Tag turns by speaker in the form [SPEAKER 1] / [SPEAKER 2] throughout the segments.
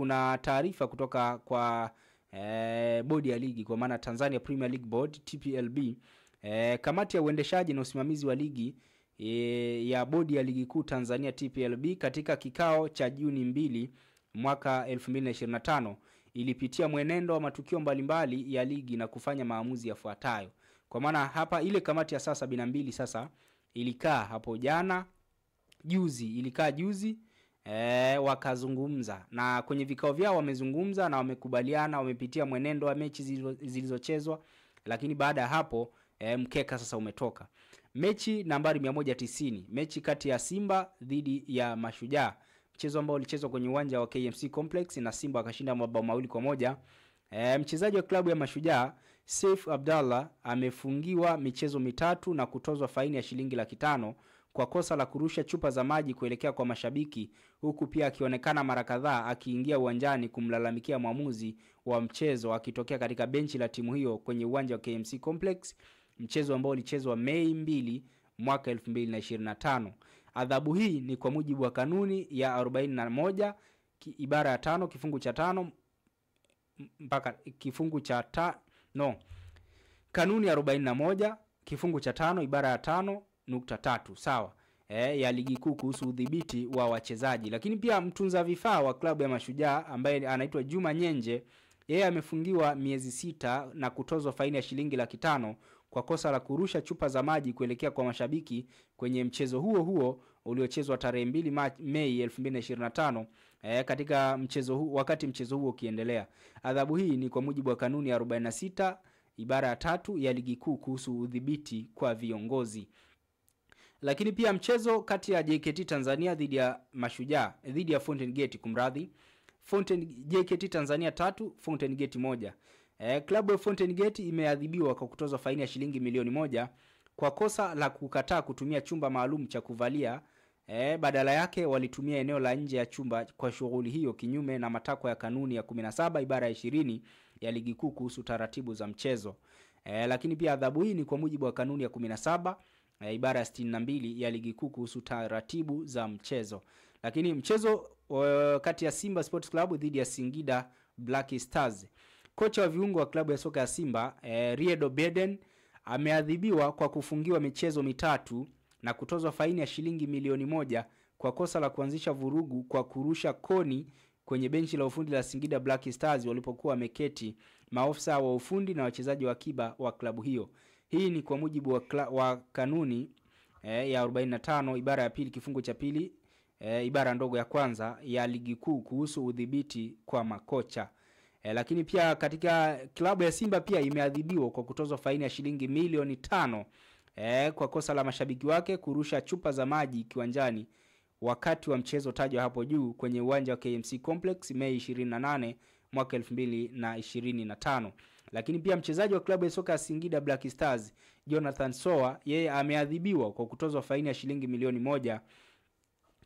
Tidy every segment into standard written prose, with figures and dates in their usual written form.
[SPEAKER 1] kuna taarifa kutoka kwa bodi ya ligi, kwa maana Tanzania Premier League Board TPLB. Kamati ya uendeshaji na usimamizi wa ligi ya bodi ya ligi kuu Tanzania TPLB katika kikao cha Juni 2 mwaka 2025 ilipitia mwenendo wa matukio mbalimbali ya ligi na kufanya maamuzi yafuatayo. Kwa maana hapa ile kamati ya saa 72 sasa ilikaa hapo juzi wakazungumza, na kwenye vikao vyao wamezungumza na wamekubaliana, wamepitia mwenendo wa mechi zilizochezwa. Lakini baada ya hapo mkeka sasa umetoka. Mechi nambari 190, mechi kati ya Simba dhidi ya Mashujaa, mchezo ambao ulichezwa kwenye uwanja wa KMC Complex na Simba akashinda mabao 2-1. Mchezaji wa klabu ya Mashujaa Saif Abdallah amefungiwa michezo mitatu na kutozwa faini ya shilingi 500 kwa kosa la kurusha chupa za maji kuelekea kwa mashabiki, huku pia akionekana mara kadhaa akiingia uwanjani kumlalamikia mwamuzi wa mchezo akitokea katika benchi la timu hiyo kwenye uwanja wa KMC Complex, mchezo ambao ulichezwa Mei 2 mwaka 2025. Adhabu hii ni kwa mujibu wa kanuni ya 41 ibara ya 5 kifungu cha 5 mpaka kifungu cha kanuni ya 41 kifungu cha 5 ibara ya 5.3 sawa ya ligi kuu kuhusu udhibiti wa wachezaji. Lakini pia mtunza vifaa wa klabu ya Mashujaa ambaye anaitwa Juma Nyenje, yeye amefungiwa miezi 6 na kutozwa faini ya shilingi 500 kwa kosa la kurusha chupa za maji kuelekea kwa mashabiki kwenye mchezo huo uliochezwa tarehe 2 Mei 2025 katika mchezo huu, wakati mchezo huo ukiendelea. Adhabu hii ni kwa mujibu wa kanuni ya 46 ibara ya 3 ya ligi kuu kuhusu udhibiti kwa viongozi. Lakini pia mchezo kati ya JKT Tanzania dhidi ya Mashujaa dhidi ya Fountain Gate, JKT Tanzania 3 Fountain Gate 1. Klabu ya Fountain Gate imeadhibiwa kwa kutozwa faini ya shilingi milioni 1 kwa kosa la kukataa kutumia chumba maalum cha kuvalia. Badala yake walitumia eneo la nje ya chumba kwa shughuli hiyo, kinyume na matakwa ya kanuni ya 17 ibara ya 20 ya ligi kuu kuhusu taratibu za mchezo. Lakini pia adhabu hii ni kwa mujibu wa kanuni ya 17 ibara ya 62 ya ligi kuu kuhusu taratibu za mchezo. Lakini mchezo kati ya Simba Sports Club dhidi ya Singida Black Stars, kocha wa viungo wa klabu ya soka ya Simba Riedo Beden ameadhibiwa kwa kufungiwa michezo mitatu na kutozwa faini ya shilingi milioni 1 kwa kosa la kuanzisha vurugu kwa kurusha koni kwenye benchi la ufundi la Singida Black Stars walipokuwa wameketi maofisa wa ufundi na wachezaji wa akiba wa klabu hiyo. Hii ni kwa mujibu wa kanuni ya 45 ibara ya pili kifungu cha pili ibara ndogo ya kwanza ya ligi kuu kuhusu udhibiti kwa makocha. Lakini pia katika klabu ya Simba pia imeadhibiwa kwa kutozwa faini ya shilingi milioni 5 kwa kosa la mashabiki wake kurusha chupa za maji kiwanjani wakati wa mchezo tajwa hapo juu kwenye uwanja wa KMC Complex Mei 28 mwaka 2025. Lakini pia mchezaji wa klabu ya soka ya Singida Black Stars Jonathan Soa, yeye ameadhibiwa kwa kutozwa faini ya shilingi milioni 1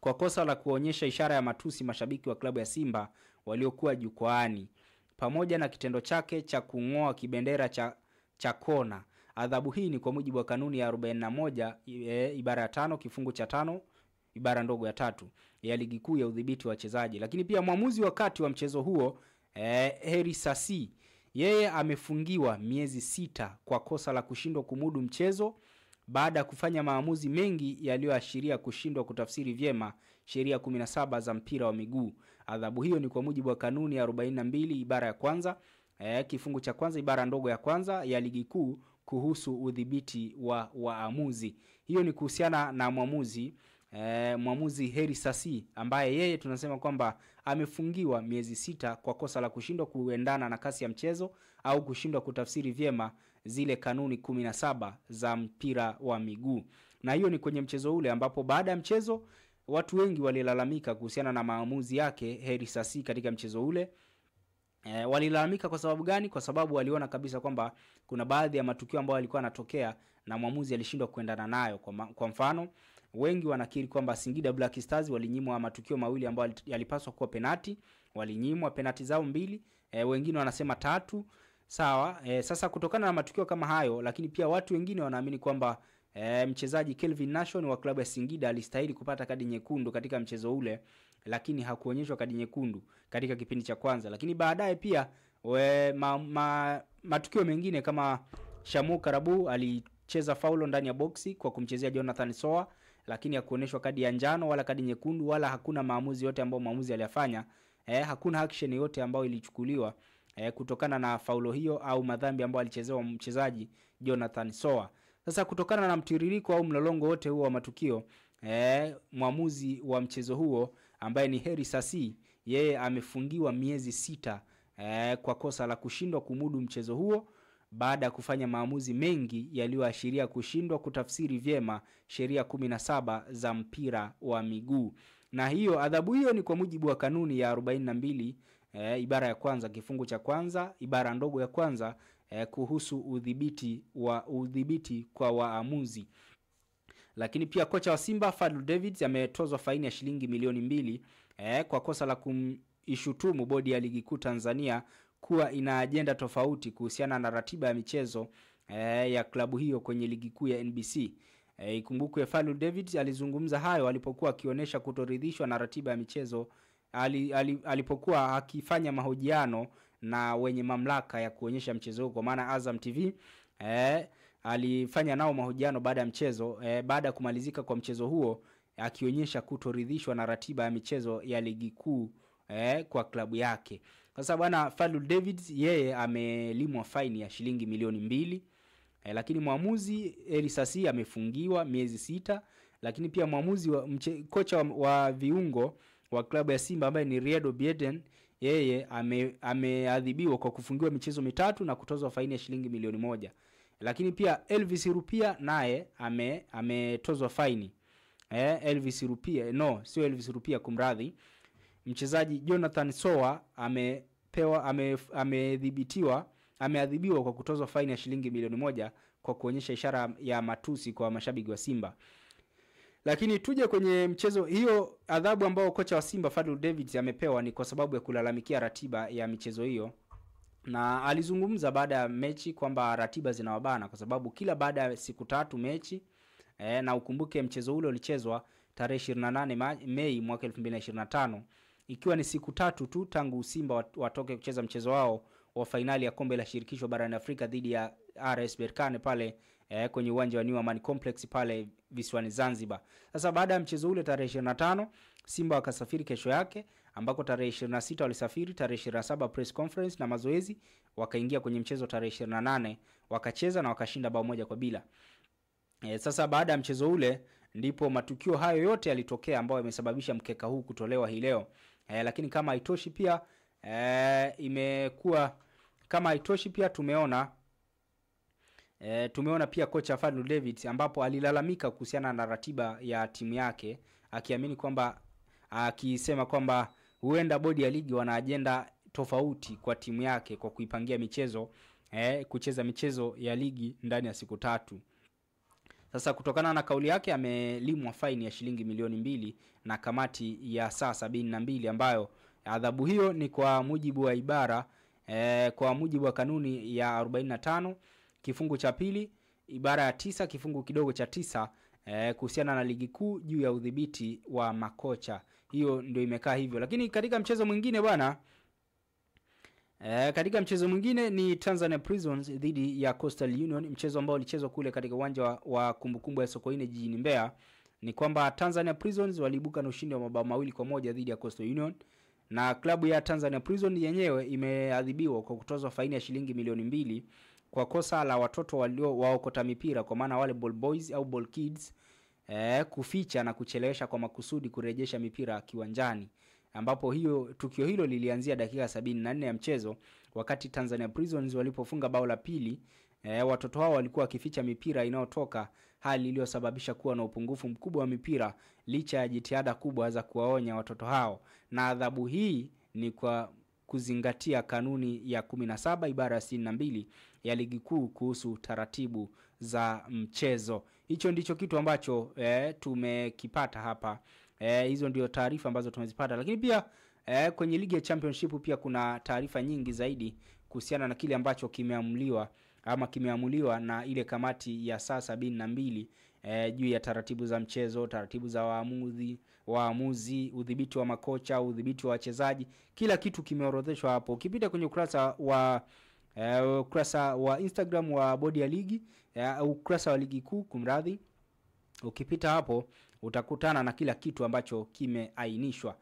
[SPEAKER 1] kwa kosa la kuonyesha ishara ya matusi mashabiki wa klabu ya Simba waliokuwa jukwaani, pamoja na kitendo chake cha kung'oa kibendera cha kona. Adhabu hii ni kwa mujibu wa kanuni ya 41 ibara ya 5 kifungu cha 5 ibara ndogo ya 3 ya ligi kuu ya udhibiti wa wachezaji. Lakini pia mwamuzi wakati wa mchezo huo Heri Sasi, yeye amefungiwa miezi 6 kwa kosa la kushindwa kumudu mchezo baada ya kufanya maamuzi mengi yaliyoashiria kushindwa kutafsiri vyema sheria 17 za mpira wa miguu. Adhabu hiyo ni kwa mujibu wa kanuni ya 42 ibara ya kwanza kifungu cha kwanza ibara ndogo ya kwanza ya ligi kuu kuhusu udhibiti wa waamuzi. Hiyo ni kuhusiana na mwamuzi Heri Sasi, ambaye yeye tunasema kwamba amefungiwa miezi 6 kwa kosa la kushindwa kuendana na kasi ya mchezo au kushindwa kutafsiri vyema zile kanuni 17 za mpira wa miguu. Na hiyo ni kwenye mchezo ule ambapo baada ya mchezo watu wengi walilalamika kuhusiana na maamuzi yake Heri Sasi katika mchezo ule. Walilalamika kwa sababu gani? Kwa sababu waliona kabisa kwamba kuna baadhi ya matukio ambayo yalikuwa yanatokea na mwamuzi alishindwa kuendana nayo. Kwa mfano, wengi wanakiri kwamba Singida Black Stars walinyimwa matukio mawili ambayo yalipaswa kuwa penalti, walinyimwa penalti zao 2, wengine wanasema 3. Sawa, sasa kutokana na matukio kama hayo, lakini pia watu wengine wanaamini kwamba Mchezaji Kelvin Nation wa klabu ya Singida alistahili kupata kadi nyekundu katika mchezo ule, lakini hakuonyeshwa kadi nyekundu katika kipindi cha kwanza. Lakini baadaye pia matukio mengine kama Shamu Karabu alicheza faulo ndani ya boksi kwa kumchezea Jonathan Soa, lakini hakuonyeshwa kadi ya njano wala kadi nyekundu, wala hakuna maamuzi yote ambayo maamuzi aliyafanya. Hakuna action yote ambayo ilichukuliwa kutokana na faulo hiyo au madhambi ambayo alichezewa mchezaji Jonathan Soa. Sasa kutokana na mtiririko au mlolongo wote huo wa matukio, mwamuzi wa mchezo huo ambaye ni Heri Sasi, yeye amefungiwa miezi 6 kwa kosa la kushindwa kumudu mchezo huo baada ya kufanya maamuzi mengi yaliyoashiria kushindwa kutafsiri vyema sheria 17 za mpira wa miguu. Na hiyo adhabu hiyo ni kwa mujibu wa kanuni ya 42 ibara ya kwanza kifungu cha kwanza ibara ndogo ya kwanza kuhusu udhibiti kwa waamuzi. Lakini pia kocha wa Simba Fadlu Davids ametozwa faini ya shilingi milioni 2 kwa kosa la kuishutumu bodi ya ligi kuu Tanzania kuwa ina ajenda tofauti kuhusiana na ratiba ya michezo ya klabu hiyo kwenye ligi kuu ya NBC. Ikumbukwe Fadlu Davids alizungumza hayo alipokuwa akionyesha kutoridhishwa na ratiba ya michezo alipokuwa akifanya mahojiano na wenye mamlaka ya kuonyesha mchezo kwa maana Azam TV. Alifanya nao mahojiano baada ya mchezo, baada ya kumalizika kwa mchezo huo, akionyesha kutoridhishwa na ratiba ya michezo ya ligi kuu kwa klabu yake. Sasa bwana Fadlu Davids yeye amelimwa faini ya shilingi milioni 2, lakini mwamuzi Elisasi amefungiwa miezi 6. Lakini pia mwamuzi kocha wa viungo wa klabu ya Simba ambaye ni Riyad Bieden, yeye ameadhibiwa kwa kufungiwa michezo 3 na kutozwa faini ya shilingi milioni 1. Lakini pia Elvis Rupia naye ametozwa faini. Elvis Rupia, no, sio Elvis Rupia, kumradhi. Mchezaji Jonathan Soa ameadhibiwa kwa kutozwa faini ya shilingi milioni 1 kwa kuonyesha ishara ya matusi kwa mashabiki wa Simba. Lakini tuje kwenye mchezo hiyo, adhabu ambayo kocha wa Simba Fadlu Davids amepewa ni kwa sababu ya kulalamikia ratiba ya michezo hiyo. Na alizungumza baada ya mechi kwamba ratiba zinawabana kwa sababu kila baada ya siku 3 mechi. Na ukumbuke mchezo ule ulichezwa tarehe 28 Mei mwaka 2025, ikiwa ni siku 3 tu tangu Simba watoke kucheza mchezo wao wa finali ya kombe la shirikisho barani Afrika dhidi ya RS Berkane pale kwenye uwanja wa New Amaan Complex pale visiwani Zanzibar. Sasa baada ya mchezo ule tarehe 25, Simba wakasafiri kesho yake, ambako tarehe 26 walisafiri, tarehe 27 press conference na mazoezi, wakaingia kwenye mchezo tarehe 28, wakacheza na wakashinda bao 1-0. Sasa baada ya mchezo ule ndipo matukio hayo yote yalitokea ambayo yamesababisha mkeka huu kutolewa hii leo. Lakini kama haitoshi pia tumeona pia kocha Fadlu Davids ambapo alilalamika kuhusiana na ratiba ya timu yake, akisema kwamba huenda bodi ya ligi wana ajenda tofauti kwa timu yake kwa kuipangia michezo kucheza michezo ya ligi ndani ya siku 3. Sasa kutokana na kauli yake amelimwa faini ya shilingi milioni 2 na kamati ya saa 72, ambayo adhabu hiyo ni kwa mujibu wa kanuni ya 45 kifungu cha pili ibara ya 9 kifungu kidogo cha 9 kuhusiana na ligi kuu juu ya udhibiti wa makocha. Hiyo ndio imekaa hivyo. Lakini katika mchezo mwingine bwana, katika mchezo mwingine ni Tanzania Prisons dhidi ya Coastal Union, mchezo ambao ulichezwa kule katika uwanja wa kumbukumbu ya Sokoine jijini Mbeya. Ni kwamba Tanzania Prisons waliibuka na ushindi wa mabao 2-1 dhidi ya Coastal Union, na klabu ya Tanzania Prison yenyewe imeadhibiwa kwa kutozwa faini ya shilingi milioni 2 kwa kosa la watoto waokota mipira, kwa maana wale ball boys au ball kids kuficha na kuchelewesha kwa makusudi kurejesha mipira kiwanjani, ambapo tukio hilo lilianzia dakika 74 ya mchezo wakati Tanzania Prisons walipofunga bao la pili. Watoto hao walikuwa wakificha mipira inayotoka, hali iliyosababisha kuwa na upungufu mkubwa wa mipira licha ya jitihada kubwa za kuwaonya watoto hao, na adhabu hii ni kwa kuzingatia kanuni ya 17 ibara ya 62 ya ligi kuu kuhusu taratibu za mchezo. Hicho ndicho kitu ambacho tumekipata hapa. Hizo ndio taarifa ambazo tumezipata, lakini pia kwenye ligi ya championship pia kuna taarifa nyingi zaidi kuhusiana na kile ambacho kimeamuliwa ama kimeamuliwa na ile kamati ya saa 72 juu ya taratibu za mchezo, taratibu za waamuzi, udhibiti wa makocha, udhibiti wa wachezaji. Kila kitu kimeorodheshwa hapo. Ukipita kwenye ukurasa wa Instagram wa bodi ya ligi, ukurasa wa ligi kuu kumradhi, ukipita hapo utakutana na kila kitu ambacho kimeainishwa.